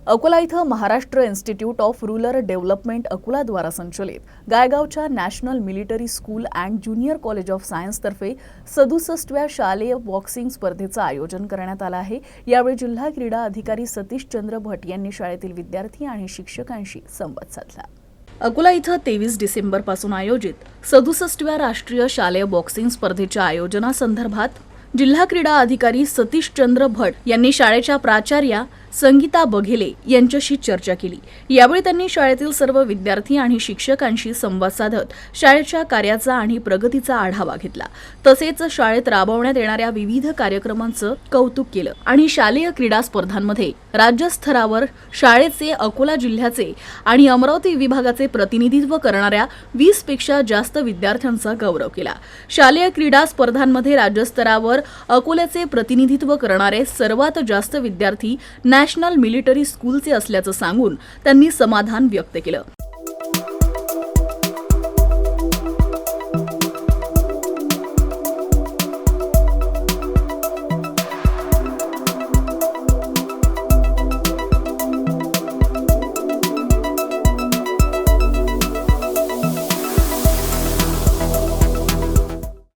अकोला इथं Maharashtra institute of rural development Akola द्वारा संचलित गायगावच्या national military school and junior college of science तर्फे 67व्या शालेय बॉक्सिंग स्पर्धेचं आयोजन करण्यात आलं आहे। यावेळी जिल्हा क्रीडा अधिकारी सतीश चंद्र भट यांनी शाळेतील विद्यार्थी आणि शिक्षकांशी संवाद साधला। अकोला इथं 23 डिसेंबर पासून आयोजित 67व्या राष्ट्रीय शालेय बॉक्सिंग स्पर्धेच्या आयोजनासंदर्भात जिल्हा क्रीडा अधिकारी सतीश चंद्र भट यांनी शाळेच्या प्राचार्या संगीता बघेले यांच्याशी चर्चा केली। यावेळी त्यांनी शाळेतील सर्व विद्यार्थी आणि शिक्षकांशी संवाद साधत शाळेच्या कार्याचा आणि प्रगतीचा आढावा घेतला। तसेच शाळेत राबवण्यात येणाऱ्या विविध कार्यक्रमांचं कौतुक केलं आणि शालेय क्रीडा स्पर्धांमध्ये राज्यस्तरावर शाळेचे अकोला जिल्ह्याचे आणि अमरावती विभागाचे प्रतिनिधित्व करणाऱ्या 20 पेक्षा जास्त विद्यार्थ्यांचा गौरव केला। शालेय क्रीडा स्पर्धांमध्ये राज्यस्तरावर अकोल्याचे प्रतिनिधित्व करणारे सर्वात जास्त विद्यार्थी नॅशनल मिलिटरी स्कूलचे असल्याचं सांगून त्यांनी समाधान व्यक्त केलं।